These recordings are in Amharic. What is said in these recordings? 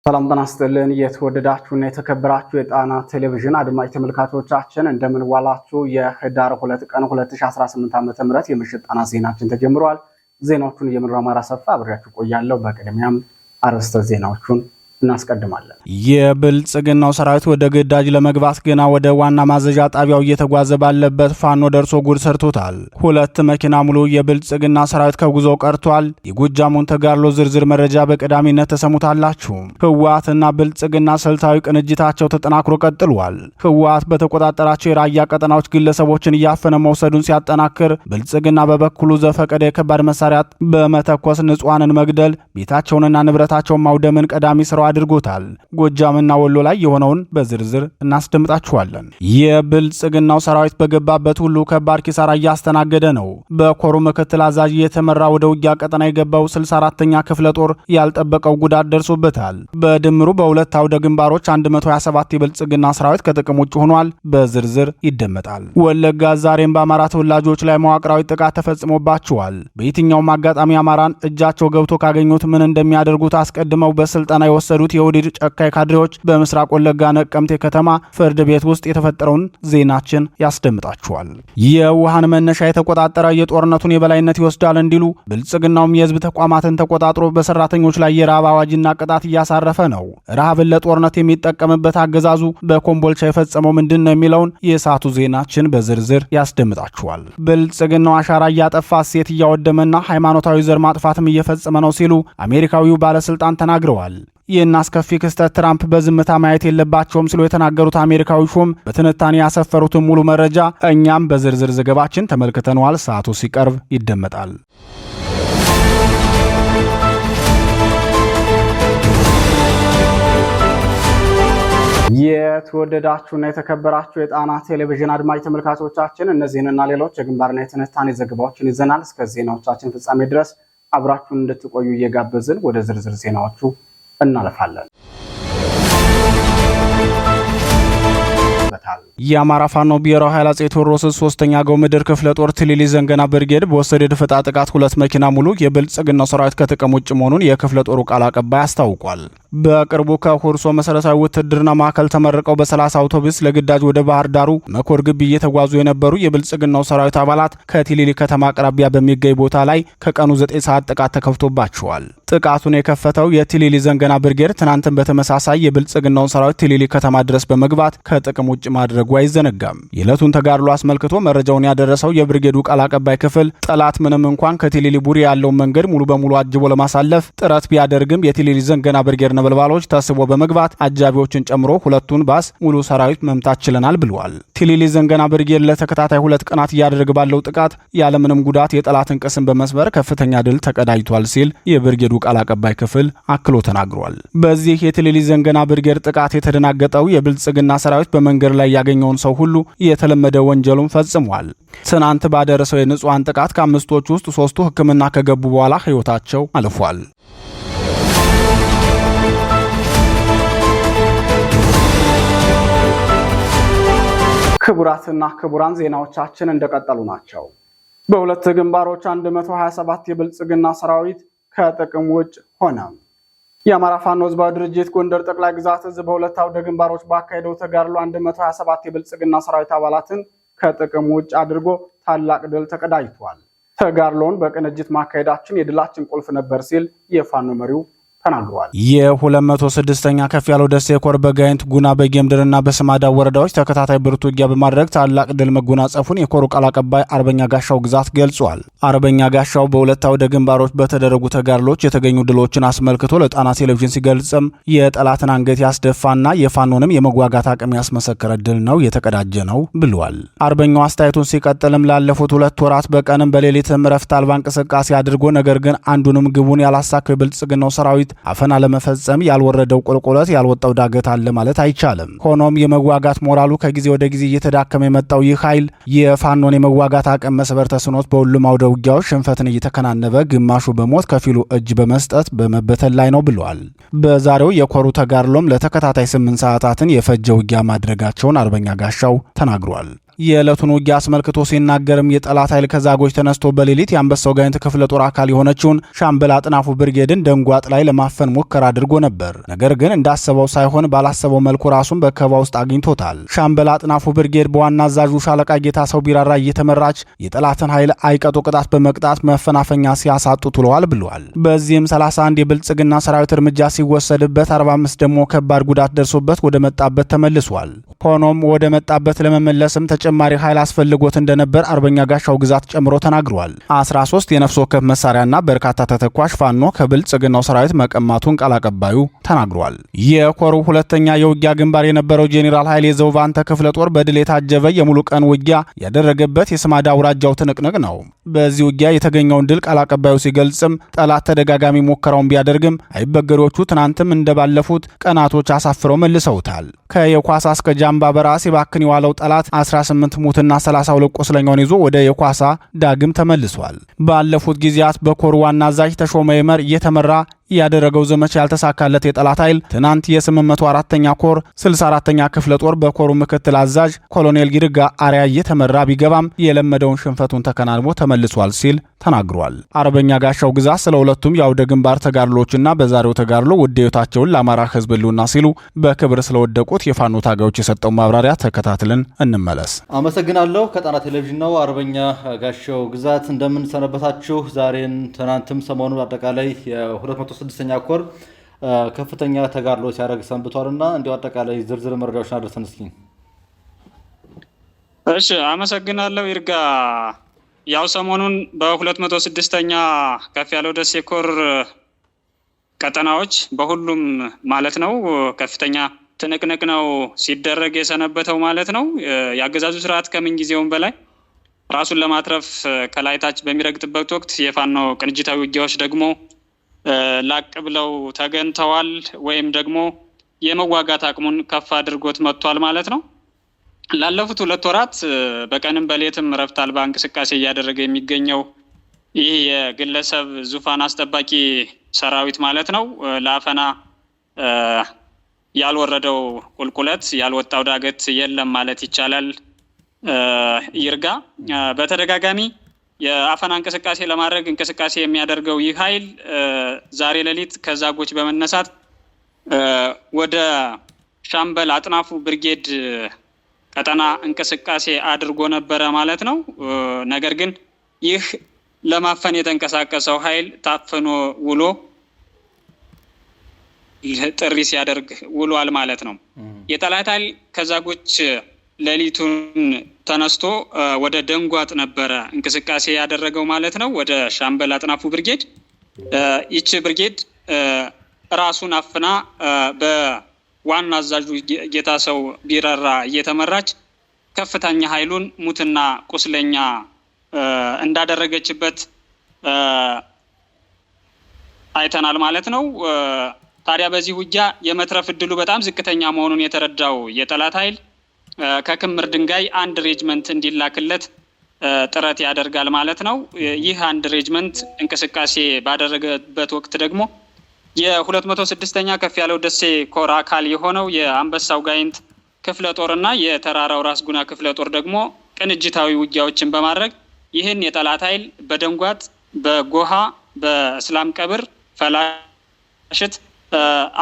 ሰላም ጤና ይስጥልን የተወደዳችሁና የተከበራችሁ የጣና ቴሌቪዥን አድማጭ ተመልካቾቻችን እንደምን ዋላችሁ። የህዳር 2 ቀን 2018 ዓ.ም የምሽት ጣና ዜናችን ተጀምሯል። ዜናዎቹን እየመራው አማራ ሰፋ አብሬያችሁ ቆያለሁ። በቅድሚያም አርዕስተ ዜናዎቹን እናስቀድማለን። የብልጽግናው ሰራዊት ወደ ግዳጅ ለመግባት ገና ወደ ዋና ማዘዣ ጣቢያው እየተጓዘ ባለበት ፋኖ ደርሶ ጉድ ሰርቶታል። 2 መኪና ሙሉ የብልጽግና ሰራዊት ከጉዞው ቀርቷል። የጎጃሙን ተጋድሎ ዝርዝር መረጃ በቀዳሚነት ተሰሙታላችሁ። ህወሓትና ብልጽግና ስልታዊ ቅንጅታቸው ተጠናክሮ ቀጥሏል። ህወሓት በተቆጣጠራቸው የራያ ቀጠናዎች ግለሰቦችን እያፈነ መውሰዱን ሲያጠናክር፣ ብልጽግና በበኩሉ ዘፈቀደ የከባድ መሳሪያ በመተኮስ ንጹሃንን መግደል፣ ቤታቸውንና ንብረታቸውን ማውደምን ቀዳሚ ስራው አድርጎታል። ጎጃምና ወሎ ላይ የሆነውን በዝርዝር እናስደምጣችኋለን። የብልጽግናው ሰራዊት በገባበት ሁሉ ከባድ ኪሳራ እያስተናገደ ነው። በኮሩ ምክትል አዛዥ የተመራ ወደ ውጊያ ቀጠና የገባው 64ኛ ክፍለ ጦር ያልጠበቀው ጉዳት ደርሶበታል። በድምሩ በሁለት አውደ ግንባሮች 127 የብልጽግና ሰራዊት ከጥቅም ውጭ ሆኗል። በዝርዝር ይደመጣል። ወለጋ ዛሬም በአማራ ተወላጆች ላይ መዋቅራዊ ጥቃት ተፈጽሞባቸዋል። በየትኛውም አጋጣሚ አማራን እጃቸው ገብቶ ካገኙት ምን እንደሚያደርጉት አስቀድመው በስልጠና የወሰዱት የወዲድ ጨካይ ካድሬዎች በምስራቅ ወለጋ ነቀምቴ ከተማ ፍርድ ቤት ውስጥ የተፈጠረውን ዜናችን ያስደምጣችኋል። የውሃን መነሻ የተቆጣጠረ የጦርነቱን የበላይነት ይወስዳል እንዲሉ ብልጽግናውም የህዝብ ተቋማትን ተቆጣጥሮ በሰራተኞች ላይ የረሃብ አዋጅና ቅጣት እያሳረፈ ነው። ረሃብን ለጦርነት የሚጠቀምበት አገዛዙ በኮምቦልቻ የፈጸመው ምንድን ነው የሚለውን የሰዓቱ ዜናችን በዝርዝር ያስደምጣችኋል። ብልጽግናው አሻራ እያጠፋ ሴት እያወደመና ሃይማኖታዊ ዘር ማጥፋትም እየፈጸመ ነው ሲሉ አሜሪካዊው ባለስልጣን ተናግረዋል። ይህን አስከፊ ክስተት ትራምፕ በዝምታ ማየት የለባቸውም ሲሉ የተናገሩት አሜሪካዊ ሹም በትንታኔ ያሰፈሩትን ሙሉ መረጃ እኛም በዝርዝር ዘገባችን ተመልክተነዋል። ሰዓቱ ሲቀርብ ይደመጣል። የተወደዳችሁና የተከበራችሁ የጣና ቴሌቪዥን አድማጭ ተመልካቾቻችን እነዚህንና ሌሎች የግንባርና የትንታኔ ዘገባዎችን ይዘናል። እስከ ዜናዎቻችን ፍጻሜ ድረስ አብራችሁን እንድትቆዩ እየጋበዝን ወደ ዝርዝር ዜናዎቹ እናልፋለን። የአማራ ፋኖ ብሔራዊ ኃይል አፄ ቴዎድሮስ 3ኛ አገው ምድር ክፍለ ጦር ትሊሊ ዘንገና ብርጌድ በወሰደ ድፍጣ ጥቃት 2 መኪና ሙሉ የብልጽግናው ሰራዊት ከጥቅም ውጭ መሆኑን የክፍለ ጦሩ ቃል አቀባይ አስታውቋል። በቅርቡ ከሁርሶ መሰረታዊ ውትድርና ማዕከል ተመርቀው በ30 አውቶቡስ ለግዳጅ ወደ ባህር ዳሩ መኮር ግቢ እየተጓዙ የነበሩ የብልጽግናው ሰራዊት አባላት ከትሊሊ ከተማ አቅራቢያ በሚገኝ ቦታ ላይ ከቀኑ 9 ሰዓት ጥቃት ተከፍቶባቸዋል። ጥቃቱን የከፈተው የትሊሊ ዘንገና ብርጌድ ትናንትን በተመሳሳይ የብልጽግናውን ሰራዊት ትሊሊ ከተማ ድረስ በመግባት ከጥቅም ውጭ ማድረጉ አይዘነጋም። የዕለቱን ተጋድሎ አስመልክቶ መረጃውን ያደረሰው የብርጌዱ ቃል አቀባይ ክፍል ጠላት ምንም እንኳን ከትሊሊ ቡሬ ያለውን መንገድ ሙሉ በሙሉ አጅቦ ለማሳለፍ ጥረት ቢያደርግም የትሊሊ ዘንገና ብርጌድ ነበልባሎች ተስቦ በመግባት አጃቢዎችን ጨምሮ 2ቱን ባስ ሙሉ ሰራዊት መምታት ችለናል ብለዋል። ትሊሊ ዘንገና ብርጌድ ለተከታታይ 2 ቀናት እያደረገ ባለው ጥቃት ያለምንም ጉዳት የጠላትን ቅስም በመስበር ከፍተኛ ድል ተቀዳጅቷል ሲል የብርጌዱ ቃል አቀባይ ክፍል አክሎ ተናግሯል። በዚህ የትሊሊ ዘንገና ብርጌድ ጥቃት የተደናገጠው የብልጽግና ሰራዊት በመንገድ ላይ ያገኘውን ሰው ሁሉ የተለመደ ወንጀሉን ፈጽሟል። ትናንት ባደረሰው የንጹሃን ጥቃት ከ5ቶቹ ውስጥ 3ቱ ሕክምና ከገቡ በኋላ ህይወታቸው አልፏል። ክቡራትና ክቡራን ዜናዎቻችን እንደቀጠሉ ናቸው። በሁለት ግንባሮች 127 የብልጽግና ሰራዊት ከጥቅም ውጭ ሆነ። የአማራ ፋኖ ህዝባዊ ድርጅት ጎንደር ጠቅላይ ግዛት ህዝብ በሁለት አውደ ግንባሮች ባካሄደው ተጋድሎ 127 የብልጽግና ሰራዊት አባላትን ከጥቅም ውጭ አድርጎ ታላቅ ድል ተቀዳጅቷል። ተጋድሎውን በቅንጅት ማካሄዳችን የድላችን ቁልፍ ነበር ሲል የፋኖ መሪው ተናግሯል። የ206ኛ ከፍ ያለው ደሴ ኮር በጋይንት ጉና በጌምድርና በስማዳ ወረዳዎች ተከታታይ ብርቱ ውጊያ በማድረግ ታላቅ ድል መጎናጸፉን የኮሩ ቃል አቀባይ አርበኛ ጋሻው ግዛት ገልጿል። አርበኛ ጋሻው በሁለት አውደ ግንባሮች በተደረጉ ተጋድሎች የተገኙ ድሎችን አስመልክቶ ለጣና ቴሌቪዥን ሲገልጽም የጠላትን አንገት ያስደፋና የፋኖንም የመጓጋት አቅም ያስመሰከረ ድል ነው የተቀዳጀ ነው ብሏል። አርበኛው አስተያየቱን ሲቀጥልም ላለፉት 2 ወራት በቀንም በሌሊትም ረፍት አልባ እንቅስቃሴ አድርጎ ነገር ግን አንዱንም ግቡን ያላሳካው የብልጽግናው ሰራዊት አፈና ለመፈጸም ያልወረደው ቁልቁለት ያልወጣው ዳገት አለ ማለት አይቻልም። ሆኖም የመዋጋት ሞራሉ ከጊዜ ወደ ጊዜ እየተዳከመ የመጣው ይህ ኃይል የፋኖን የመዋጋት አቅም መስበር ተስኖት በሁሉም አውደ ውጊያዎች ሽንፈትን እየተከናነበ ግማሹ በሞት ከፊሉ እጅ በመስጠት በመበተን ላይ ነው ብሏል። በዛሬው የኮሩ ተጋድሎም ለተከታታይ 8 ሰዓታትን የፈጀ ውጊያ ማድረጋቸውን አርበኛ ጋሻው ተናግሯል። የዕለቱን ውጊያ አስመልክቶ ሲናገርም የጠላት ኃይል ከዛጎች ተነስቶ በሌሊት የአንበሳው ጋይንት ክፍለ ጦር አካል የሆነችውን ሻምበል አጥናፉ ብርጌድን ደንጓጥ ላይ ለማፈን ሙከራ አድርጎ ነበር። ነገር ግን እንዳሰበው ሳይሆን ባላሰበው መልኩ ራሱን በከባ ውስጥ አግኝቶታል። ሻምበል አጥናፉ ብርጌድ በዋና አዛዡ ሻለቃ ጌታ ሰው ቢራራ እየተመራች የጠላትን ኃይል አይቀጡ ቅጣት በመቅጣት መፈናፈኛ ሲያሳጡ ውለዋል ብሏል። በዚህም 31 የብልጽግና ሰራዊት እርምጃ ሲወሰድበት 45 ደግሞ ከባድ ጉዳት ደርሶበት ወደ መጣበት ተመልሷል። ሆኖም ወደ መጣበት ለመመለስም ተጨማሪ ኃይል አስፈልጎት እንደነበር አርበኛ ጋሻው ግዛት ጨምሮ ተናግሯል። 13 የነፍስ ወከፍ መሳሪያና በርካታ ተተኳሽ ፋኖ ከብልጽግናው ሰራዊት መቀማቱን ቃል አቀባዩ ተናግሯል። የኮሩ ሁለተኛ የውጊያ ግንባር የነበረው ጄኔራል ኃይሌ ዘውባንተ ክፍለ ጦር በድል የታጀበ የሙሉ ቀን ውጊያ ያደረገበት የስማዳ አውራጃው ትንቅንቅ ነው። በዚህ ውጊያ የተገኘውን ድል ቃል አቀባዩ ሲገልጽም ጠላት ተደጋጋሚ ሙከራውን ቢያደርግም አይበገሮቹ ትናንትም እንደባለፉት ቀናቶች አሳፍረው መልሰውታል። ከየኳሳ እስከ ጃምባ በራስ የባክን የዋለው ጠላት 18 ሙትና 32 ቆስለኛውን ይዞ ወደ የኳሳ ዳግም ተመልሷል። ባለፉት ጊዜያት በኮሩ ዋና አዛዥ ተሾመ ይመር እየተመራ ያደረገው ዘመቻ ያልተሳካለት የጠላት ኃይል ትናንት የ804ኛ ኮር 64ኛ ክፍለ ጦር በኮሩ ምክትል አዛዥ ኮሎኔል ይርጋ አርያ እየተመራ ቢገባም የለመደውን ሽንፈቱን ተከናንቦ ተመልሷል ሲል ተናግሯል። አርበኛ ጋሻው ግዛት ስለ ሁለቱም የአውደ ግንባር ተጋድሎችና በዛሬው ተጋድሎ ውድ ሕይወታቸውን ለአማራ ሕዝብ ሕልውና ሲሉ በክብር ስለወደቁት የፋኖ ታጋዮች የሰጠው ማብራሪያ ተከታትለን እንመለስ። አመሰግናለሁ። ከጣና ቴሌቪዥን ነው። አርበኛ ጋሻው ግዛት እንደምንሰነበታችሁ። ዛሬን ትናንትም ሰሞኑን አጠቃላይ የ206ኛ ኮር ከፍተኛ ተጋድሎ ሲያደርግ ሰንብቷልና እንዲሁ አጠቃላይ ዝርዝር መረጃዎችን አድርሰን እስኪ። እሺ፣ አመሰግናለሁ ይርጋ። ያው ሰሞኑን በ206ኛ ከፍ ያለው ደሴ ኮር ቀጠናዎች በሁሉም ማለት ነው ከፍተኛ ትንቅንቅ ነው ሲደረግ የሰነበተው ማለት ነው። የአገዛዙ ስርዓት ከምን ጊዜውም በላይ ራሱን ለማትረፍ ከላይታች በሚረግጥበት ወቅት የፋኖ ቅንጅታዊ ውጊያዎች ደግሞ ላቅ ብለው ተገንተዋል ወይም ደግሞ የመዋጋት አቅሙን ከፍ አድርጎት መጥቷል ማለት ነው። ላለፉት 2 ወራት በቀንም በሌትም ረፍት አልባ እንቅስቃሴ እያደረገ የሚገኘው ይህ የግለሰብ ዙፋን አስጠባቂ ሰራዊት ማለት ነው ለአፈና ያልወረደው ቁልቁለት ያልወጣው ዳገት የለም ማለት ይቻላል። ይርጋ በተደጋጋሚ የአፈና እንቅስቃሴ ለማድረግ እንቅስቃሴ የሚያደርገው ይህ ኃይል ዛሬ ሌሊት ከዛጎች በመነሳት ወደ ሻምበል አጥናፉ ብርጌድ ቀጠና እንቅስቃሴ አድርጎ ነበረ ማለት ነው። ነገር ግን ይህ ለማፈን የተንቀሳቀሰው ኃይል ታፍኖ ውሎ ጥሪ ሲያደርግ ውሏል ማለት ነው። የጠላት ኃይል ከዛጎች ሌሊቱን ተነስቶ ወደ ደንጓጥ ነበረ እንቅስቃሴ ያደረገው ማለት ነው፣ ወደ ሻምበል አጥናፉ ብርጌድ። ይቺ ብርጌድ ራሱን አፍና በዋና አዛዡ ጌታ ሰው ቢራራ እየተመራች ከፍተኛ ኃይሉን ሙትና ቁስለኛ እንዳደረገችበት አይተናል ማለት ነው። ታዲያ በዚህ ውጊያ የመትረፍ እድሉ በጣም ዝቅተኛ መሆኑን የተረዳው የጠላት ኃይል ከክምር ድንጋይ 1 ሬጅመንት እንዲላክለት ጥረት ያደርጋል ማለት ነው። ይህ 1 ሬጅመንት እንቅስቃሴ ባደረገበት ወቅት ደግሞ የ206ኛ ከፍ ያለው ደሴ ኮር አካል የሆነው የአንበሳው ጋይንት ክፍለ ጦርና የተራራው ራስ ጉና ክፍለ ጦር ደግሞ ቅንጅታዊ ውጊያዎችን በማድረግ ይህን የጠላት ኃይል በደንጓጥ፣ በጎሃ፣ በእስላም ቀብር፣ ፈላሽት፣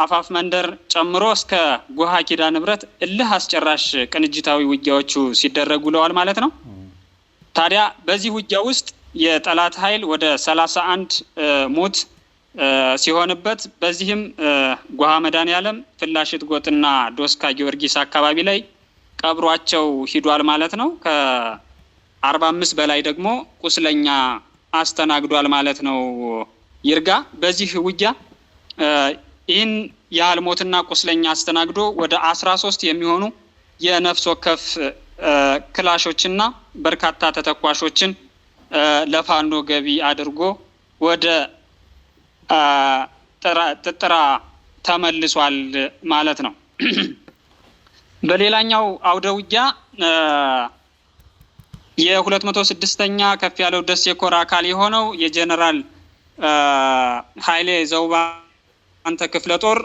አፋፍ መንደር ጨምሮ እስከ ጎሃ ኪዳ ንብረት እልህ አስጨራሽ ቅንጅታዊ ውጊያዎቹ ሲደረጉ ውለዋል ማለት ነው። ታዲያ በዚህ ውጊያ ውስጥ የጠላት ኃይል ወደ 31 ሞት ሲሆንበት በዚህም ጎሃ መድኃኔዓለም፣ ፍላሽት ጎጥና ዶስካ ጊዮርጊስ አካባቢ ላይ ቀብሯቸው ሂዷል ማለት ነው። ከ45 በላይ ደግሞ ቁስለኛ አስተናግዷል ማለት ነው። ይርጋ በዚህ ውጊያ ይህን ያህል ሞትና ቁስለኛ አስተናግዶ ወደ 13 የሚሆኑ የነፍስ ወከፍ ክላሾችና በርካታ ተተኳሾችን ለፋኖ ገቢ አድርጎ ወደ ጥጥራ ተመልሷል ማለት ነው። በሌላኛው አውደ ውጊያ የ206ኛ ከፍ ያለው ደሴ ኮር አካል የሆነው የጀነራል ኃይሌ ዘውባንተ ክፍለ ጦር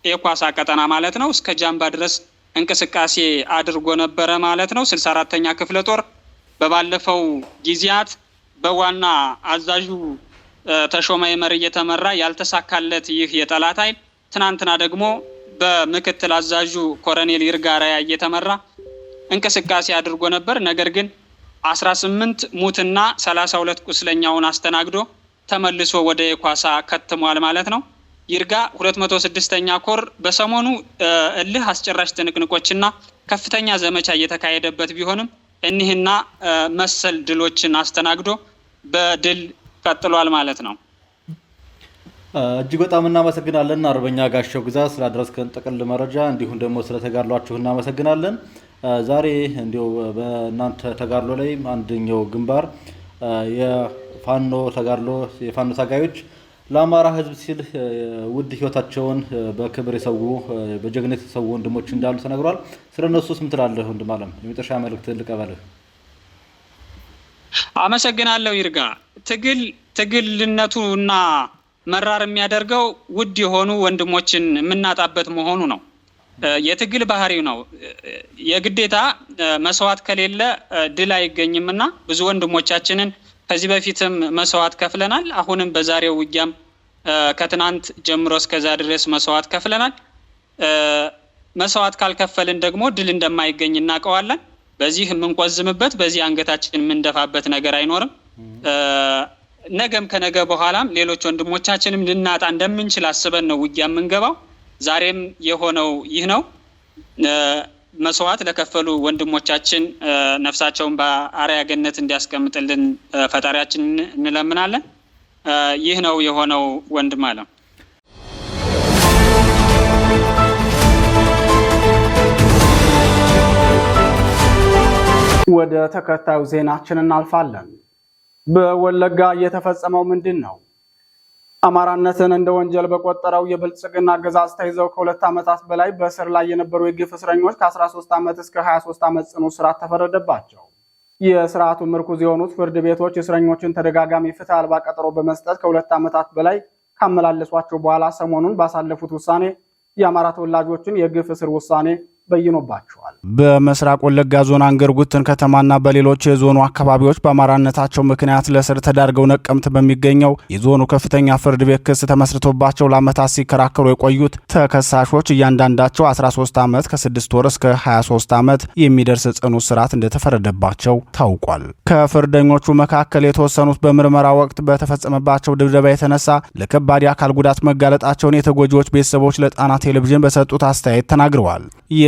የኳሳ ቀጠና ማለት ነው እስከ ጃምባ ድረስ እንቅስቃሴ አድርጎ ነበረ ማለት ነው። 64ኛ ክፍለ ጦር በባለፈው ጊዜያት በዋና አዛዡ ተሾመ ይመር እየተመራ ያልተሳካለት ይህ የጠላት ኃይል ትናንትና ደግሞ በምክትል አዛዡ ኮሎኔል ይርጋ ራያ እየተመራ እንቅስቃሴ አድርጎ ነበር። ነገር ግን 18 ሙትና 32 ቁስለኛውን አስተናግዶ ተመልሶ ወደ የኳሳ ከትሟል ማለት ነው። ይርጋ 206ኛ ኮር በሰሞኑ እልህ አስጨራሽ ትንቅንቆችና ከፍተኛ ዘመቻ እየተካሄደበት ቢሆንም እኒህና መሰል ድሎችን አስተናግዶ በድል ቀጥሏል ማለት ነው። እጅግ በጣም እናመሰግናለን አርበኛ ጋሻው ግዛት ስላደረስከን ጥቅል መረጃ እንዲሁም ደግሞ ስለተጋድሏችሁ እናመሰግናለን። ዛሬ እንዲሁ በእናንተ ተጋድሎ ላይ አንደኛው ግንባር የፋኖ ተጋድሎ የፋኖ ታጋዮች ለአማራ ሕዝብ ሲል ውድ ህይወታቸውን በክብር የሰው በጀግነት የሰው ወንድሞች እንዳሉ ተነግሯል። ስለነሱስ ምን ትላለህ ወንድም አለም? የመጨረሻ መልእክት ልቀበልህ። አመሰግናለሁ ይርጋ። ትግልነቱና መራር የሚያደርገው ውድ የሆኑ ወንድሞችን የምናጣበት መሆኑ ነው። የትግል ባህሪው ነው። የግዴታ መስዋዕት ከሌለ ድል አይገኝምና ብዙ ወንድሞቻችንን ከዚህ በፊትም መስዋዕት ከፍለናል። አሁንም በዛሬው ውጊያም ከትናንት ጀምሮ እስከዛ ድረስ መስዋዕት ከፍለናል። መስዋዕት ካልከፈልን ደግሞ ድል እንደማይገኝ እናውቀዋለን። በዚህ የምንቆዝምበት በዚህ አንገታችን የምንደፋበት ነገር አይኖርም። ነገም ከነገ በኋላም ሌሎች ወንድሞቻችንም ልናጣ እንደምንችል አስበን ነው ውጊያ የምንገባው። ዛሬም የሆነው ይህ ነው። መስዋዕት ለከፈሉ ወንድሞቻችን ነፍሳቸውን በአርአያ ገነት እንዲያስቀምጥልን ፈጣሪያችን እንለምናለን። ይህ ነው የሆነው ወንድም አለም። ወደ ተከታዩ ዜናችን እናልፋለን። በወለጋ እየተፈጸመው ምንድን ነው? አማራነትን እንደ ወንጀል በቆጠረው የብልጽግና አገዛዝ ተይዘው ከ2 ዓመታት በላይ በእስር ላይ የነበሩ የግፍ እስረኞች ከ13 ዓመት እስከ 23 ዓመት ጽኑ እስራት ተፈረደባቸው። የስርዓቱ ምርኩዝ የሆኑት ፍርድ ቤቶች እስረኞችን ተደጋጋሚ ፍትህ አልባ ቀጠሮ በመስጠት ከ2 ዓመታት በላይ ካመላለሷቸው በኋላ ሰሞኑን ባሳለፉት ውሳኔ የአማራ ተወላጆችን የግፍ እስር ውሳኔ በይኖባቸዋል። በምስራቅ ወለጋ ዞን አንገርጉትን ከተማና በሌሎች የዞኑ አካባቢዎች በአማራነታቸው ምክንያት ለእስር ተዳርገው ነቀምት በሚገኘው የዞኑ ከፍተኛ ፍርድ ቤት ክስ ተመስርቶባቸው ለዓመታት ሲከራከሩ የቆዩት ተከሳሾች እያንዳንዳቸው 13 ዓመት ከ6 ወር እስከ 23 ዓመት የሚደርስ ጽኑ እስራት እንደተፈረደባቸው ታውቋል። ከፍርደኞቹ መካከል የተወሰኑት በምርመራ ወቅት በተፈጸመባቸው ድብደባ የተነሳ ለከባድ የአካል ጉዳት መጋለጣቸውን የተጎጂዎች ቤተሰቦች ለጣና ቴሌቪዥን በሰጡት አስተያየት ተናግረዋል።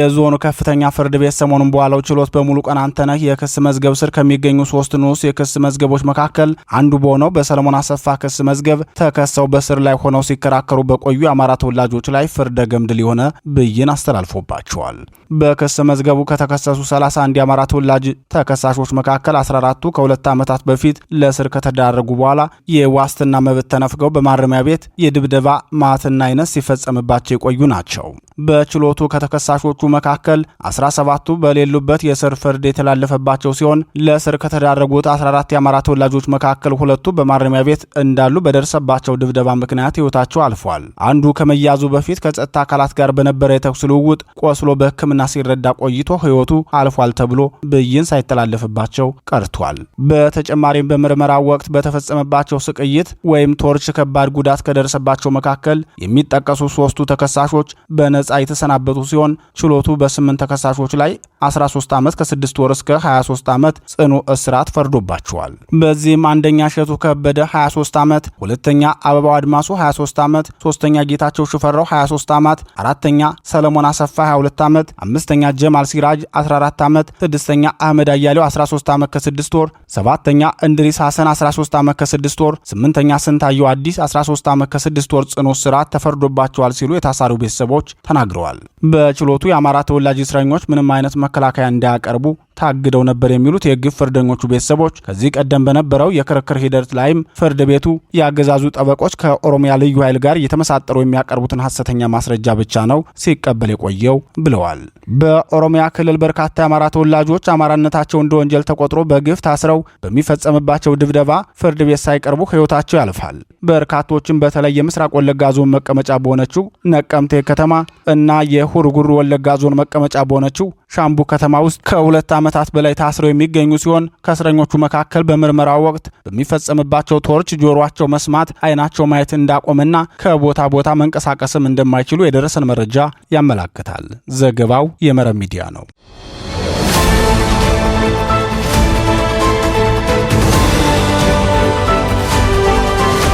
የዞኑ ከፍተኛ ፍርድ ቤት ሰሞኑን በዋለው ችሎት በሙሉ ቀን አንተነህ የክስ መዝገብ ስር ከሚገኙ 3 ንዑስ የክስ መዝገቦች መካከል አንዱ በሆነው በሰለሞን አሰፋ ክስ መዝገብ ተከሰው በስር ላይ ሆነው ሲከራከሩ በቆዩ የአማራ ተወላጆች ላይ ፍርደ ገምድል የሆነ ብይን አስተላልፎባቸዋል። በክስ መዝገቡ ከተከሰሱ 31 የአማራ ተወላጅ ተከሳሾች መካከል 14ቱ ከ2 ዓመታት በፊት ለእስር ከተዳረጉ በኋላ የዋስትና መብት ተነፍገው በማረሚያ ቤት የድብደባ ማትና አይነት ሲፈጸምባቸው የቆዩ ናቸው። በችሎቱ ከተከሳሾቹ መካከል 17ቱ በሌሉበት የእስር ፍርድ የተላለፈባቸው ሲሆን ለእስር ከተዳረጉት 14 የአማራ ተወላጆች መካከል 2ቱ በማረሚያ ቤት እንዳሉ በደረሰባቸው ድብደባ ምክንያት ሕይወታቸው አልፏል። አንዱ ከመያዙ በፊት ከጸጥታ አካላት ጋር በነበረ የተኩስ ልውውጥ ቆስሎ በሕክምና ሲረዳ ቆይቶ ሕይወቱ አልፏል ተብሎ ብይን ሳይተላለፍባቸው ቀርቷል። በተጨማሪም በምርመራ ወቅት በተፈጸመባቸው ስቅይት ወይም ቶርች ከባድ ጉዳት ከደረሰባቸው መካከል የሚጠቀሱ 3ቱ ተከሳሾች በነጻ የተሰናበቱ ሲሆን ችሎቱ በ8 ተከሳሾች ላይ 13 ዓመት ከ6 ወር እስከ 23 ዓመት ጽኑ እስራት ፈርዶባቸዋል። በዚህም አንደኛ እሸቱ ከበደ 23 ዓመት፣ ሁለተኛ አበባው አድማሱ 23 ዓመት፣ ሶስተኛ ጌታቸው ሽፈራው 23 ዓመት፣ አራተኛ ሰለሞን አሰፋ 22 ዓመት፣ አምስተኛ ጀማል ሲራጅ 14 ዓመት፣ ስድስተኛ አህመድ አያሌው 13 ዓመት ከ6 ወር፣ ሰባተኛ እንድሪስ ሐሰን 13 ዓመት ከ6 ወር፣ ስምንተኛ ስንታየው አዲስ 13 ዓመት ከ6 ወር ጽኑ እስራት ተፈርዶባቸዋል ሲሉ የታሳሪው ቤተሰቦች ተናግረዋል። በችሎቱ የአማራ ተወላጅ እስረኞች ምንም አይነት መከላከያ እንዳያቀርቡ ታግደው ነበር የሚሉት የግፍ ፍርደኞቹ ቤተሰቦች ከዚህ ቀደም በነበረው የክርክር ሂደት ላይም ፍርድ ቤቱ ያገዛዙ ጠበቆች ከኦሮሚያ ልዩ ኃይል ጋር የተመሳጠሩ የሚያቀርቡትን ሐሰተኛ ማስረጃ ብቻ ነው ሲቀበል የቆየው ብለዋል። በኦሮሚያ ክልል በርካታ የአማራ ተወላጆች አማራነታቸው እንደ ወንጀል ተቆጥሮ በግፍ ታስረው በሚፈጸምባቸው ድብደባ ፍርድ ቤት ሳይቀርቡ ሕይወታቸው ያልፋል። በርካቶችም በተለይ የምስራቅ ወለጋ ዞን መቀመጫ በሆነችው ነቀምቴ ከተማ እና የሁርጉሩ ወለጋ ዞን መቀመጫ በሆነችው ሻምቡ ከተማ ውስጥ ከ2 ዓመታት በላይ ታስረው የሚገኙ ሲሆን ከእስረኞቹ መካከል በምርመራው ወቅት በሚፈጸምባቸው ቶርች ጆሮአቸው መስማት፣ አይናቸው ማየት እንዳቆመና ከቦታ ቦታ መንቀሳቀስም እንደማይችሉ የደረሰን መረጃ ያመላክታል። ዘገባው የመረብ ሚዲያ ነው።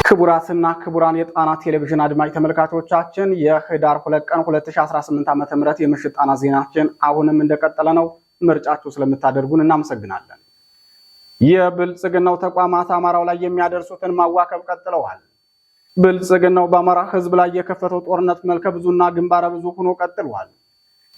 ክቡራትና ክቡራን የጣና ቴሌቪዥን አድማጭ ተመልካቾቻችን የህዳር 2 ቀን 2018 ዓ.ም የምሽት ጣና ዜናችን አሁንም እንደቀጠለ ነው። ምርጫችሁ ስለምታደርጉን እናመሰግናለን። የብልጽግናው ተቋማት አማራው ላይ የሚያደርሱትን ማዋከብ ቀጥለዋል። ብልጽግናው በአማራ ህዝብ ላይ የከፈተው ጦርነት መልከ ብዙና ግንባረ ብዙ ሆኖ ቀጥሏል።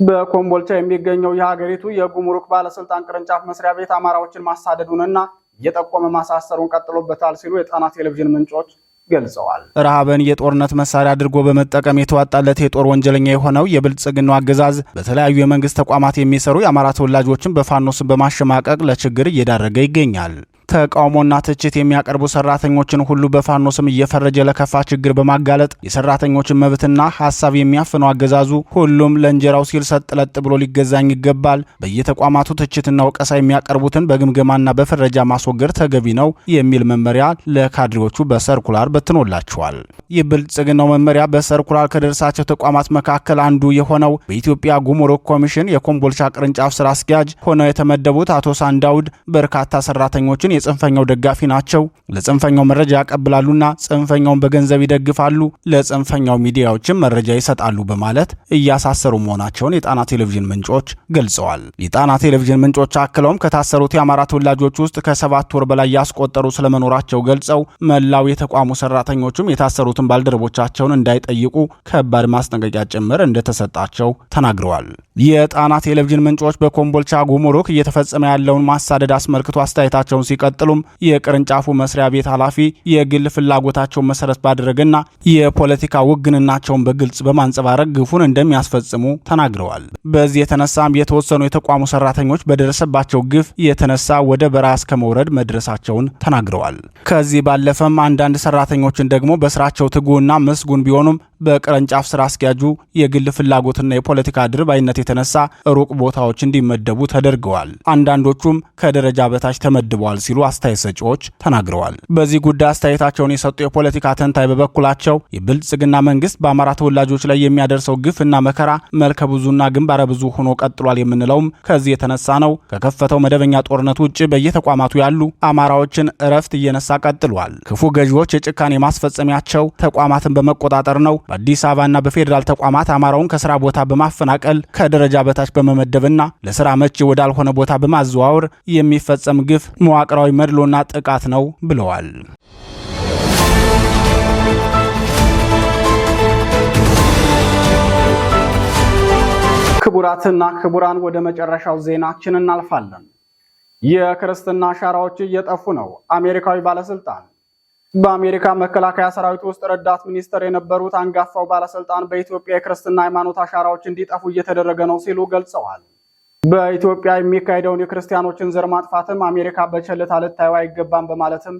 በኮምቦልቻ የሚገኘው የሀገሪቱ የጉምሩክ ባለስልጣን ቅርንጫፍ መስሪያ ቤት አማራዎችን ማሳደዱንና የጠቆመ ማሳሰሩን ቀጥሎበታል ሲሉ የጣና ቴሌቪዥን ምንጮች ገልጸዋል። ረሃብን የጦርነት መሳሪያ አድርጎ በመጠቀም የተዋጣለት የጦር ወንጀለኛ የሆነው የብልጽግናው አገዛዝ በተለያዩ የመንግስት ተቋማት የሚሰሩ የአማራ ተወላጆችን በፋኖ ስም በማሸማቀቅ ለችግር እየዳረገ ይገኛል። ተቃውሞና ትችት የሚያቀርቡ ሰራተኞችን ሁሉ በፋኖ ስም እየፈረጀ ለከፋ ችግር በማጋለጥ የሰራተኞችን መብትና ሐሳብ የሚያፍነው አገዛዙ ሁሉም ለእንጀራው ሲል ሰጥለጥ ብሎ ሊገዛኝ ይገባል፣ በየተቋማቱ ትችትና ወቀሳ የሚያቀርቡትን በግምገማና በፍረጃ ማስወገድ ተገቢ ነው የሚል መመሪያ ለካድሬዎቹ በሰርኩላር በትኖላቸዋል። የብልጽግናው መመሪያ በሰርኩላር ከደረሳቸው ተቋማት መካከል አንዱ የሆነው በኢትዮጵያ ጉምሩክ ኮሚሽን የኮምቦልቻ ቅርንጫፍ ስራ አስኪያጅ ሆነው የተመደቡት አቶ ሳንዳውድ በርካታ ሰራተኞችን የጽንፈኛው ደጋፊ ናቸው፣ ለጽንፈኛው መረጃ ያቀብላሉና ጽንፈኛውን በገንዘብ ይደግፋሉ፣ ለጽንፈኛው ሚዲያዎችም መረጃ ይሰጣሉ በማለት እያሳሰሩ መሆናቸውን የጣና ቴሌቪዥን ምንጮች ገልጸዋል። የጣና ቴሌቪዥን ምንጮች አክለውም ከታሰሩት የአማራ ተወላጆች ውስጥ ከ7 ወር በላይ ያስቆጠሩ ስለመኖራቸው ገልጸው መላው የተቋሙ ሰራተኞችም የታሰሩትን ባልደረቦቻቸውን እንዳይጠይቁ ከባድ ማስጠንቀቂያ ጭምር እንደተሰጣቸው ተናግረዋል። የጣና ቴሌቪዥን ምንጮች በኮምቦልቻ ጉምሩክ እየተፈጸመ ያለውን ማሳደድ አስመልክቶ አስተያየታቸውን ሲቀጥሉም የቅርንጫፉ መስሪያ ቤት ኃላፊ የግል ፍላጎታቸውን መሰረት ባደረገና የፖለቲካ ውግንናቸውን በግልጽ በማንጸባረቅ ግፉን እንደሚያስፈጽሙ ተናግረዋል። በዚህ የተነሳም የተወሰኑ የተቋሙ ሰራተኞች በደረሰባቸው ግፍ የተነሳ ወደ በረሃ እስከ መውረድ መድረሳቸውን ተናግረዋል። ከዚህ ባለፈም አንዳንድ ሰራተኞችን ደግሞ በስራቸው ትጉና መስጉን ቢሆኑም በቅርንጫፍ ስራ አስኪያጁ የግል ፍላጎትና የፖለቲካ ድርባይነት የተነሳ ሩቅ ቦታዎች እንዲመደቡ ተደርገዋል። አንዳንዶቹም ከደረጃ በታች ተመድበዋል ሲሉ አስተያየት ሰጪዎች ተናግረዋል። በዚህ ጉዳይ አስተያየታቸውን የሰጡ የፖለቲካ ተንታኝ በበኩላቸው የብልጽግና መንግስት በአማራ ተወላጆች ላይ የሚያደርሰው ግፍና መከራ መልከ ብዙና ግንባረ ብዙ ሆኖ ቀጥሏል የምንለውም ከዚህ የተነሳ ነው። ከከፈተው መደበኛ ጦርነት ውጭ በየተቋማቱ ያሉ አማራዎችን እረፍት እየነሳ ቀጥሏል። ክፉ ገዢዎች የጭካኔ ማስፈጸሚያቸው ተቋማትን በመቆጣጠር ነው። በአዲስ አበባና በፌዴራል ተቋማት አማራውን ከስራ ቦታ በማፈናቀል ከደረጃ በታች በመመደብና ለስራ መቼ ወዳልሆነ ቦታ በማዘዋወር የሚፈጸም ግፍ መዋቅራዊ መድሎና ጥቃት ነው ብለዋል። ክቡራትና ክቡራን ወደ መጨረሻው ዜናችን እናልፋለን። የክርስትና አሻራዎች እየጠፉ ነው። አሜሪካዊ ባለስልጣን በአሜሪካ መከላከያ ሰራዊት ውስጥ ረዳት ሚኒስትር የነበሩት አንጋፋው ባለስልጣን በኢትዮጵያ የክርስትና ሃይማኖት አሻራዎች እንዲጠፉ እየተደረገ ነው ሲሉ ገልጸዋል። በኢትዮጵያ የሚካሄደውን የክርስቲያኖችን ዘር ማጥፋትም አሜሪካ በቸልታ ልታየው አይገባም በማለትም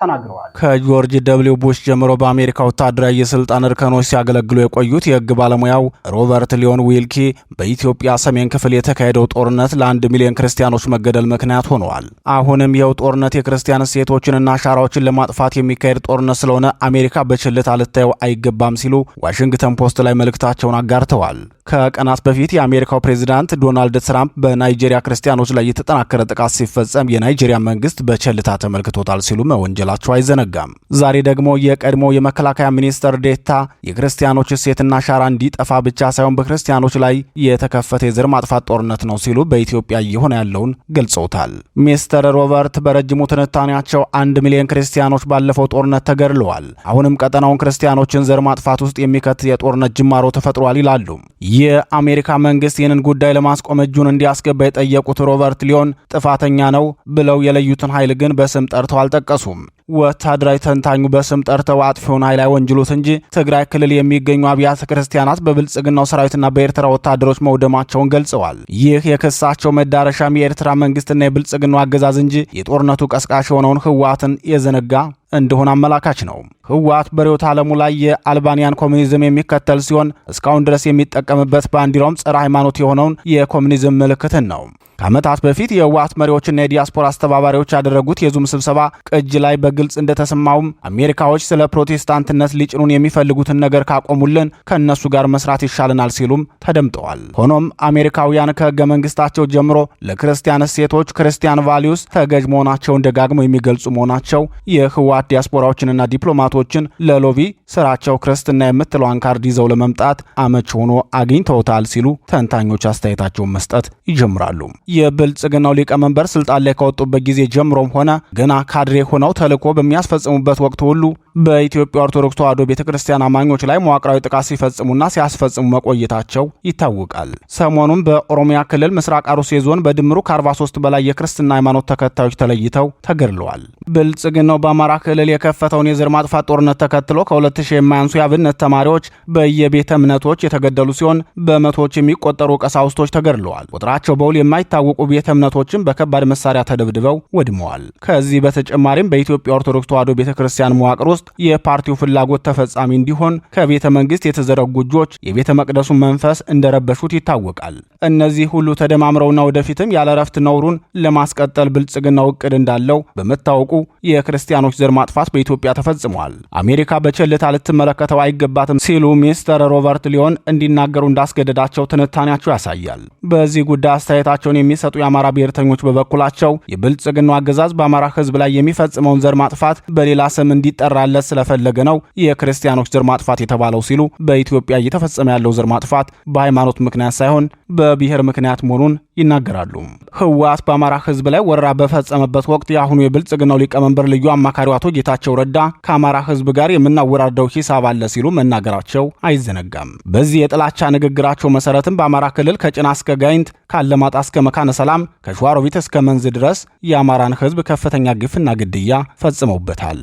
ተናግረዋል። ከጆርጅ ደብሊው ቡሽ ጀምሮ በአሜሪካ ወታደራዊ የስልጣን እርከኖች ሲያገለግሉ የቆዩት የህግ ባለሙያው ሮበርት ሊዮን ዊልኪ በኢትዮጵያ ሰሜን ክፍል የተካሄደው ጦርነት ለ1 ሚሊዮን ክርስቲያኖች መገደል ምክንያት ሆነዋል። አሁንም ይኸው ጦርነት የክርስቲያን እሴቶችንና አሻራዎችን ለማጥፋት የሚካሄድ ጦርነት ስለሆነ አሜሪካ በችልታ ልታየው አይገባም ሲሉ ዋሽንግተን ፖስት ላይ መልእክታቸውን አጋርተዋል። ከቀናት በፊት የአሜሪካው ፕሬዝዳንት ዶናልድ ትራምፕ በናይጄሪያ ክርስቲያኖች ላይ የተጠናከረ ጥቃት ሲፈጸም የናይጄሪያ መንግስት በቸልታ ተመልክቶታል ሲሉ መወንጀል መቀበላቸው አይዘነጋም። ዛሬ ደግሞ የቀድሞ የመከላከያ ሚኒስትር ዴታ የክርስቲያኖች እሴትና አሻራ እንዲጠፋ ብቻ ሳይሆን በክርስቲያኖች ላይ የተከፈተ የዘር ማጥፋት ጦርነት ነው ሲሉ በኢትዮጵያ እየሆነ ያለውን ገልጸውታል። ሚስተር ሮበርት በረጅሙ ትንታኔያቸው 1 ሚሊዮን ክርስቲያኖች ባለፈው ጦርነት ተገድለዋል። አሁንም ቀጠናውን ክርስቲያኖችን ዘር ማጥፋት ውስጥ የሚከት የጦርነት ጅማሮ ተፈጥሯል ይላሉ። የአሜሪካ መንግስት ይህንን ጉዳይ ለማስቆም እጁን እንዲያስገባ የጠየቁት ሮበርት ሊዮን ጥፋተኛ ነው ብለው የለዩትን ኃይል ግን በስም ጠርተው አልጠቀሱም። ወታደራዊ ተንታኙ በስም ጠርተው አጥፊውን ኃይል አይወንጅሉት እንጂ ትግራይ ክልል የሚገኙ አብያተ ክርስቲያናት በብልጽግናው ሰራዊትና በኤርትራ ወታደሮች መውደማቸውን ገልጸዋል። ይህ የክሳቸው መዳረሻም የኤርትራ መንግስትና የብልጽግናው አገዛዝ እንጂ የጦርነቱ ቀስቃሽ የሆነውን ህወሓትን የዘነጋ እንደሆነ አመላካች ነው። ህወሓት በርዕዮተ ዓለሙ ላይ የአልባኒያን ኮሙኒዝም የሚከተል ሲሆን እስካሁን ድረስ የሚጠቀምበት ባንዲራውም ጸረ ሃይማኖት የሆነውን የኮሙኒዝም ምልክትን ነው። ከዓመታት በፊት የህወሓት መሪዎችና የዲያስፖራ አስተባባሪዎች ያደረጉት የዙም ስብሰባ ቅጅ ላይ በግልጽ እንደተሰማውም አሜሪካዎች ስለ ፕሮቴስታንትነት ሊጭኑን የሚፈልጉትን ነገር ካቆሙልን ከእነሱ ጋር መስራት ይሻልናል ሲሉም ተደምጠዋል። ሆኖም አሜሪካውያን ከህገ መንግስታቸው ጀምሮ ለክርስቲያን እሴቶች ክርስቲያን ቫሊዩስ ተገዥ መሆናቸውን ደጋግመው የሚገልጹ መሆናቸው የህወሓት ዲያስፖራዎችንና ዲፕሎማቶችን ለሎቢ ስራቸው ክርስትና የምትለዋን ካርድ ይዘው ለመምጣት አመች ሆኖ አግኝተውታል ሲሉ ተንታኞች አስተያየታቸውን መስጠት ይጀምራሉ። የብልጽግናው ሊቀመንበር ስልጣን ላይ ከወጡበት ጊዜ ጀምሮም ሆነ ገና ካድሬ ሆነው ተልዕኮ በሚያስፈጽሙበት ወቅት ሁሉ በኢትዮጵያ ኦርቶዶክስ ተዋሕዶ ቤተክርስቲያን አማኞች ላይ መዋቅራዊ ጥቃት ሲፈጽሙና ሲያስፈጽሙ መቆየታቸው ይታወቃል። ሰሞኑን በኦሮሚያ ክልል ምስራቅ አርሲ ዞን በድምሩ ከ43 በላይ የክርስትና ሃይማኖት ተከታዮች ተለይተው ተገድለዋል። ብልጽግናው በአማራ ክልል የከፈተውን የዘር ማጥፋት ጦርነት ተከትሎ ከ2000 የማያንሱ የአብነት ተማሪዎች በየቤተ እምነቶች የተገደሉ ሲሆን በመቶዎች የሚቆጠሩ ቀሳውስቶች ተገድለዋል። ቁጥራቸው በውል የማይታወቁ ቤተ እምነቶችን በከባድ መሳሪያ ተደብድበው ወድመዋል። ከዚህ በተጨማሪም በኢትዮጵያ ኦርቶዶክስ ተዋሕዶ ቤተክርስቲያን መዋቅር ውስጥ የፓርቲው ፍላጎት ተፈጻሚ እንዲሆን ከቤተ መንግስት የተዘረጉ እጆች የቤተ መቅደሱን መንፈስ እንደረበሹት ይታወቃል። እነዚህ ሁሉ ተደማምረውና ወደፊትም ያለ እረፍት ነውሩን ለማስቀጠል ብልጽግናው እቅድ እንዳለው በመታወቁ የክርስቲያኖች ዘር ማጥፋት በኢትዮጵያ ተፈጽሟል። አሜሪካ በቸልታ ልትመለከተው አይገባትም ሲሉ ሚስተር ሮበርት ሊዮን እንዲናገሩ እንዳስገደዳቸው ትንታኔያቸው ያሳያል። በዚህ ጉዳይ አስተያየታቸውን የሚሰጡ የአማራ ብሔርተኞች በበኩላቸው የብልጽግናው አገዛዝ በአማራ ሕዝብ ላይ የሚፈጽመውን ዘር ማጥፋት በሌላ ስም እንዲጠራለት ስለፈለገ ነው የክርስቲያኖች ዘር ማጥፋት የተባለው ሲሉ በኢትዮጵያ እየተፈጸመ ያለው ዘር ማጥፋት በሃይማኖት ምክንያት ሳይሆን በብሔር ምክንያት መሆኑን ይናገራሉ። ህወሓት በአማራ ሕዝብ ላይ ወረራ በፈጸመበት ወቅት የአሁኑ የብልጽግናው ሊቀመንበር ልዩ አማካሪው አቶ ጌታቸው ረዳ ከአማራ ሕዝብ ጋር የምናወራርደው ሂሳብ አለ ሲሉ መናገራቸው አይዘነጋም። በዚህ የጥላቻ ንግግራቸው መሰረትም በአማራ ክልል ከጭና እስከ ጋይንት ካለማጣ እስከ መካነ ሰላም ከሸዋሮቢት እስከ መንዝ ድረስ የአማራን ሕዝብ ከፍተኛ ግፍና ግድያ ፈጽመውበታል።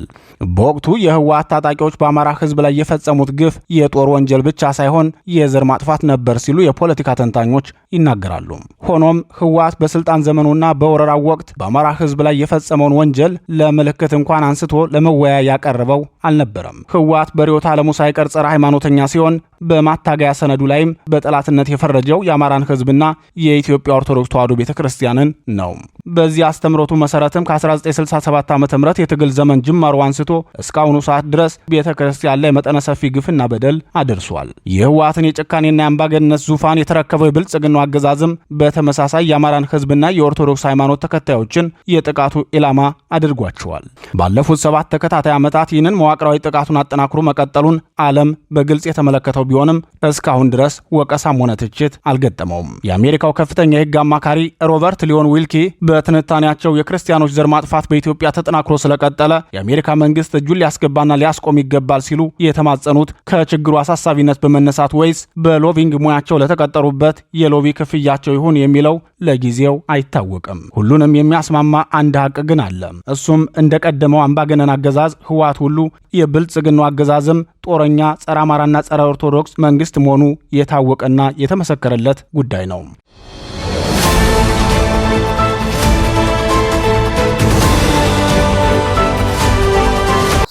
በወቅቱ የህወሓት ታጣቂዎች በአማራ ሕዝብ ላይ የፈጸሙት ግፍ የጦር ወንጀል ብቻ ሳይሆን የዘር ማጥፋት ነበር ሲሉ የፖለቲካ ተንታኞች ይናገራሉ። ሆኖም ህወሓት በስልጣን ዘመኑና በወረራው ወቅት በአማራ ሕዝብ ላይ የፈጸመውን ወንጀል ለምልክት እንኳን አንስቶ ለመወያያ ያቀረበው አልነበረም። ህወሓት በርዕዮተ ዓለሙ ሳይቀር ጸረ ሃይማኖተኛ ሲሆን በማታገያ ሰነዱ ላይም በጠላትነት የፈረጀው የአማራን ሕዝብና የኢትዮጵያ ኦርቶዶክስ ተዋሕዶ ቤተክርስቲያንን ነው። በዚህ አስተምሮቱ መሰረትም ከ1967 ዓ.ም የትግል ዘመን ጅማሮ አንስቶ እስካሁኑ ሰዓት ድረስ ቤተክርስቲያን ላይ መጠነ ሰፊ ግፍና በደል አድርሷል። የህወሓትን የጭካኔና የአምባገነንነት ዙፋን የተረከበው የብልጽግናው አገዛዝም በተመሳሳይ የአማራን ሕዝብና የኦርቶዶክስ ሃይማኖት ተከታዮችን የጥቃቱ ኢላማ አድርጓቸዋል። ባለፉት 7 ተከታታይ ዓመታት ይህንን መዋቅራዊ ጥቃቱን አጠናክሮ መቀጠሉን ዓለም በግልጽ የተመለከተው ቢሆንም እስካሁን ድረስ ወቀሳም ሆነ ትችት አልገጠመውም። የአሜሪካው ከፍተኛ የህግ አማካሪ ሮበርት ሊዮን ዊልኪ በትንታኔያቸው የክርስቲያኖች ዘር ማጥፋት በኢትዮጵያ ተጠናክሮ ስለቀጠለ የአሜሪካ መንግስት እጁን ሊያስገባና ሊያስቆም ይገባል ሲሉ የተማጸኑት ከችግሩ አሳሳቢነት በመነሳት ወይስ በሎቢንግ ሙያቸው ለተቀጠሩበት የሎቢ ክፍያቸው ይሁን የሚለው ለጊዜው አይታወቅም። ሁሉንም የሚያስማማ አንድ ሀቅ ግን አለ። እሱም እንደቀደመው አምባገነን አገዛዝ ህወሓት ሁሉ የብልጽግናው አገዛዝም ጦረኛ፣ ጸረ አማራና ጸረ ኦርቶዶክስ መንግስት መሆኑ የታወቀና የተመሰከረለት ጉዳይ ነው።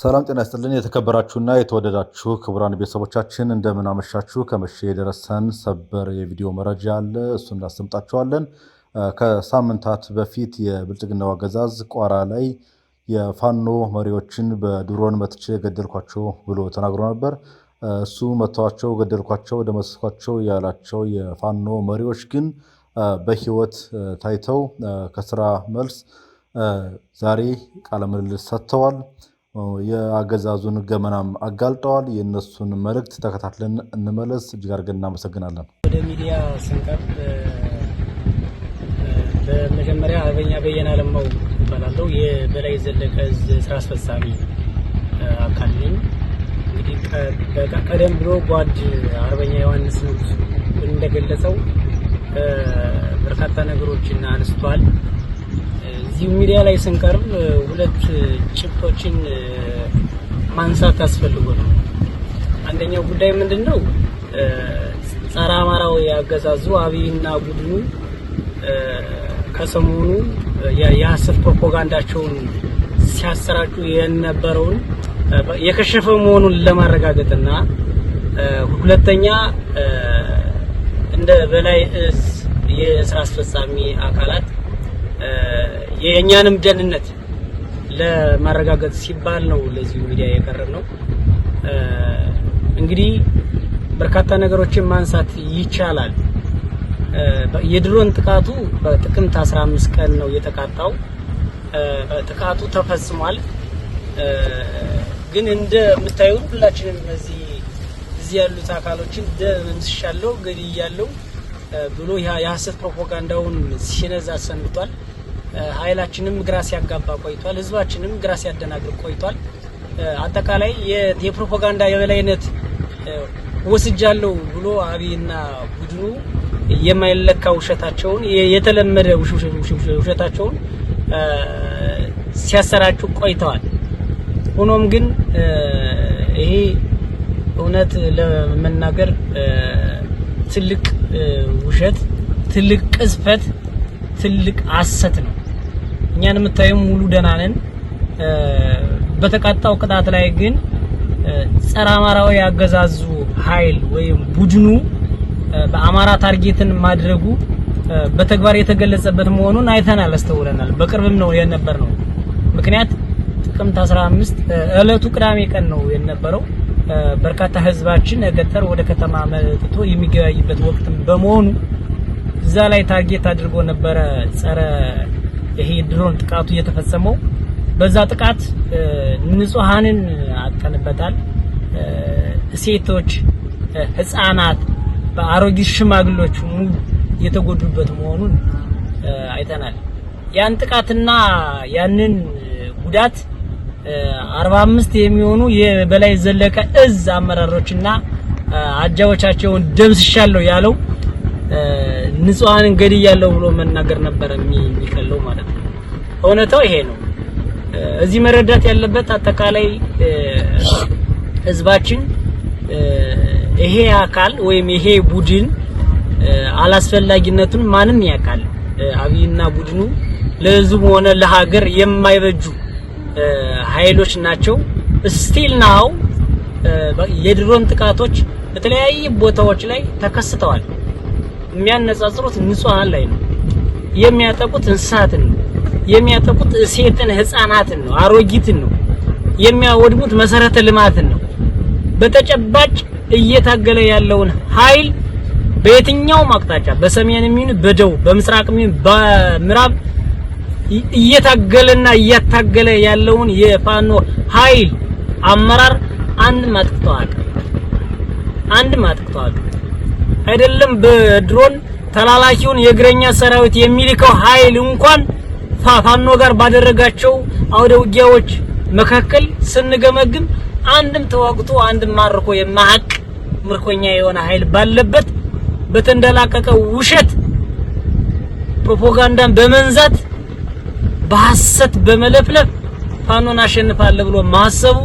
ሰላም ጤና ይስጥልን። የተከበራችሁና የተወደዳችሁ ክቡራን ቤተሰቦቻችን እንደምን አመሻችሁ። ከመሸ የደረሰን ሰበር የቪዲዮ መረጃ አለ፣ እሱን እናስደምጣችኋለን። ከሳምንታት በፊት የብልጽግናው አገዛዝ ቋራ ላይ የፋኖ መሪዎችን በድሮን መትቼ ገደልኳቸው ብሎ ተናግሮ ነበር። እሱ መተዋቸው፣ ገደልኳቸው፣ ደመሰስኳቸው ያላቸው የፋኖ መሪዎች ግን በህይወት ታይተው ከስራ መልስ ዛሬ ቃለ ምልልስ ሰጥተዋል። የአገዛዙን ገመናም አጋልጠዋል። የእነሱን መልእክት ተከታትለን እንመለስ። እጅግ አድርገን እናመሰግናለን። ወደ ሚዲያ ስንቀርብ በመጀመሪያ አርበኛ በየነ አለማው እባላለሁ። የበላይ ዘለቀ ዕዝ ስራ አስፈጻሚ አካል ነኝ። እንግዲህ ቀደም ብሎ ጓድ አርበኛ ዮሐንስ እንደገለጸው በርካታ ነገሮችን አንስቷል። እዚህ ሚዲያ ላይ ስንቀርብ ሁለት ጭብጦችን ማንሳት አስፈልጎ ነው። አንደኛው ጉዳይ ምንድነው? ጸረ አማራው ያገዛዙ አብይና ቡድኑ ከሰሞኑ የሐሰት ፕሮፓጋንዳቸውን ሲያሰራጩ የነበረውን የከሸፈ መሆኑን ለማረጋገጥና ሁለተኛ እንደ በላይ ዕዝ የስራ አስፈጻሚ አካላት የኛንም ደህንነት ለማረጋገጥ ሲባል ነው ለዚህ ሚዲያ የቀረብ ነው። እንግዲህ በርካታ ነገሮችን ማንሳት ይቻላል። የድሮን ጥቃቱ በጥቅምት 15 ቀን ነው የተቃጣው። ጥቃቱ ተፈጽሟል። ግን እንደምታዩት ሁላችንም እዚህ ያሉት አካሎችን ደምስሻለሁ ገድያለሁ ብሎ የሐሰት ፕሮፓጋንዳውን ሲነዛ ሰንብቷል። ኃይላችንም ግራ ሲያጋባ ቆይቷል። ህዝባችንም ግራ ሲያደናግር ቆይቷል። አጠቃላይ የፕሮፓጋንዳ የበላይነት ወስጃለሁ ብሎ አብይና ቡድኑ የማይለካ ውሸታቸውን የተለመደ ውሸታቸውን ሲያሰራጩ ቆይተዋል። ሆኖም ግን ይሄ እውነት ለመናገር ትልቅ ውሸት፣ ትልቅ ቅስፈት፣ ትልቅ ሐሰት ነው። እኛን የምታዩም ሙሉ ደህና ነን። በተቃጣው ቅጣት ላይ ግን ጸረ አማራው ያገዛዙ ኃይል ወይም ቡድኑ በአማራ ታርጌትን ማድረጉ በተግባር የተገለጸበት መሆኑን አይተናል፣ አስተውለናል። በቅርብም ነው የነበርነው። ምክንያት ጥቅምት 15 እለቱ ቅዳሜ ቀን ነው የነበረው። በርካታ ህዝባችን ገጠር ወደ ከተማ መጥቶ የሚገበያይበት ወቅት በመሆኑ እዛ ላይ ታርጌት አድርጎ ነበረ ጸረ ይሄ ድሮን ጥቃቱ የተፈጸመው። በዛ ጥቃት ንጹሃንን አጠንበታል። ሴቶች፣ ህፃናት፣ በአሮጊት ሽማግሌዎች ሙሉ የተጎዱበት መሆኑን አይተናል። ያን ጥቃትና ያንን ጉዳት 45 የሚሆኑ የበላይ ዘለቀ ዕዝ አመራሮችና አጃቦቻቸውን ደምስሻለሁ ያለው ንጹሃንን ገድያለሁ ብሎ መናገር ነበር የሚቀለው ማለት ነው። እውነታው ይሄ ነው። እዚህ መረዳት ያለበት አጠቃላይ ህዝባችን ይሄ አካል ወይም ይሄ ቡድን አላስፈላጊነቱን ማንም ያውቃል። አብይና ቡድኑ ለህዝቡ ሆነ ለሀገር የማይበጁ ኃይሎች ናቸው። ስቲል ናው የድሮን ጥቃቶች በተለያየ ቦታዎች ላይ ተከስተዋል። የሚያነጻጽሩት ንጹሃን ላይ ነው። የሚያጠቁት እንስሳትን ነው። የሚያጠቁት ሴትን፣ ህፃናትን ነው፣ አሮጊትን ነው። የሚያወድሙት መሰረተ ልማትን ነው። በተጨባጭ እየታገለ ያለውን ኃይል በየትኛውም አቅጣጫ በሰሜንም ይሁን በደቡብ በምስራቅም ይሁን በምዕራብ እየታገለና እያታገለ ያለውን የፋኖ ኃይል አመራር አንድም አጥቅተዋል። አይደለም በድሮን ተላላኪውን የእግረኛ ሰራዊት የሚልከው ኃይል እንኳን ፋኖ ጋር ባደረጋቸው አውደ ውጊያዎች መካከል ስንገመግም አንድም ተዋግቶ አንድም ማርኮ የማሐቅ ምርኮኛ የሆነ ኃይል ባለበት በተንደላቀቀ ውሸት ፕሮፓጋንዳን በመንዛት በሐሰት በመለፍለፍ ፋኖን አሸንፋለሁ ብሎ ማሰቡ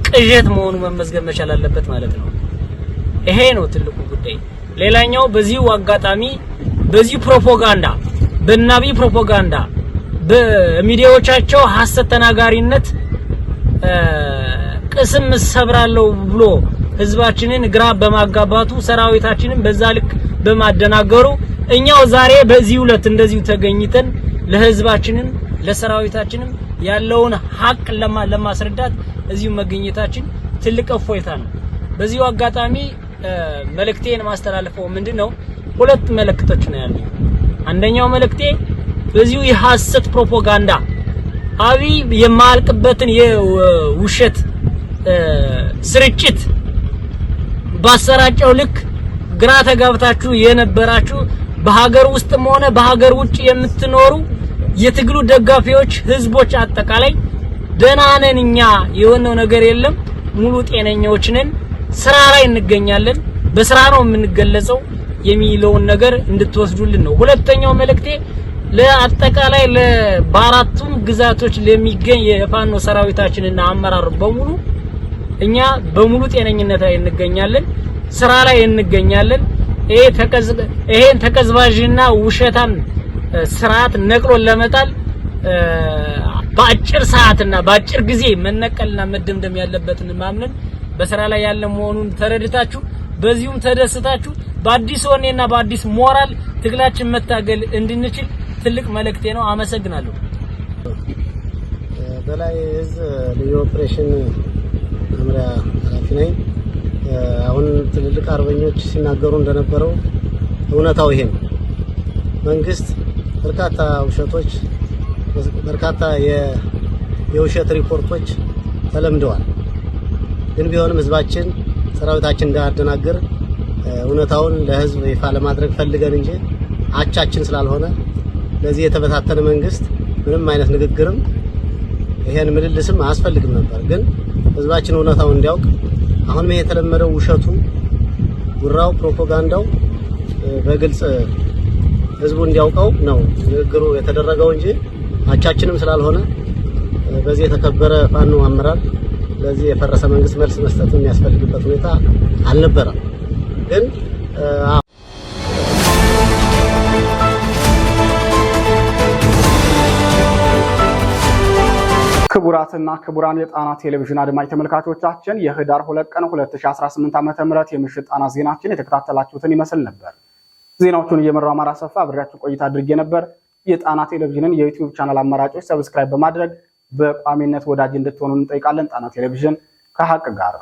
ቅዠት መሆኑ መመዝገብ መቻል አለበት ማለት ነው። ይሄ ነው ትልቁ ጉዳይ። ሌላኛው በዚሁ አጋጣሚ በዚህ ፕሮፓጋንዳ በናቢ ፕሮፓጋንዳ በሚዲያዎቻቸው ሐሰት ተናጋሪነት ቅስም ሰብራለሁ ብሎ ህዝባችንን ግራ በማጋባቱ ሰራዊታችንን በዛ ልክ በማደናገሩ እኛው ዛሬ በዚህ ሁለት እንደዚሁ ተገኝተን ለህዝባችንን ለሰራዊታችንን ያለውን ሀቅ ለማስረዳት እዚሁ መገኘታችን ትልቅ እፎይታ ነው። በዚሁ አጋጣሚ መልእክቴን ማስተላለፈው ምንድነው? ሁለት መልእክቶች ነው ያሉኝ። አንደኛው መልእክቴ በዚሁ የሐሰት ፕሮፓጋንዳ አብይ የማልቅበትን የውሸት ስርጭት ባሰራጨው ልክ ግራ ተጋብታችሁ የነበራችሁ በሀገር ውስጥም ሆነ በሀገር ውጭ የምትኖሩ የትግሉ ደጋፊዎች ህዝቦች አጠቃላይ ደህና ነን እኛ የሆነው ነገር የለም ሙሉ ጤነኞች ነን ስራ ላይ እንገኛለን በስራ ነው የምንገለጸው የሚለውን ነገር እንድትወስዱልን ነው። ሁለተኛው መልእክቴ ለአጠቃላይ ለባራቱም ግዛቶች ለሚገኝ የፋኖ ሰራዊታችንና አመራር በሙሉ እኛ በሙሉ ጤነኝነት ላይ እንገኛለን ስራ ላይ እንገኛለን። ይሄን ተቀዝባዥና ውሸታም ስርዓት ነቅሎን ለመጣል በአጭር ሰዓትና በአጭር ጊዜ መነቀልና መደምደም ያለበትን ማምነን በስራ ላይ ያለ መሆኑን ተረድታችሁ በዚሁም ተደስታችሁ በአዲስ ወኔና በአዲስ ሞራል ትግላችን መታገል እንድንችል ትልቅ መልእክቴ ነው። አመሰግናለሁ። በላይ እዝ ልዩ ኦፕሬሽን መምሪያ ኃላፊ ነኝ። አሁን ትልልቅ አርበኞች ሲናገሩ እንደነበረው እውነታው ይሄ ነው። መንግስት በርካታ ውሸቶች በርካታ የውሸት ሪፖርቶች ተለምደዋል። ግን ቢሆንም ህዝባችን ሰራዊታችን እንዳያደናግር እውነታውን ለህዝብ ይፋ ለማድረግ ፈልገን እንጂ አቻችን ስላልሆነ ለዚህ የተበታተነ መንግስት ምንም አይነት ንግግርም ይሄን ምልልስም አያስፈልግም ነበር። ግን ህዝባችን እውነታውን እንዲያውቅ አሁንም ይሄ የተለመደው ውሸቱ ጉራው ፕሮፓጋንዳው በግልጽ ህዝቡ እንዲያውቀው ነው ንግግሩ የተደረገው እንጂ አቻችንም ስላልሆነ በዚህ የተከበረ ፋኖ አመራር ለዚህ የፈረሰ መንግስት መልስ መስጠት የሚያስፈልግበት ሁኔታ አልነበረም። ግን ክቡራትና ክቡራን የጣና ቴሌቪዥን አድማጭ ተመልካቾቻችን የህዳር 2 ቀን 2018 ዓ.ም የምሽት ጣና ዜናችን የተከታተላችሁትን ይመስል ነበር። ዜናዎቹን እየመራው አማራ ሰፋ አብሬያችሁ ቆይታ አድርጌ ነበር። የጣና ቴሌቪዥንን የዩቲዩብ ቻናል አማራጮች ሰብስክራይብ በማድረግ በቋሚነት ወዳጅ እንድትሆኑ እንጠይቃለን። ጣና ቴሌቪዥን ከሀቅ ጋር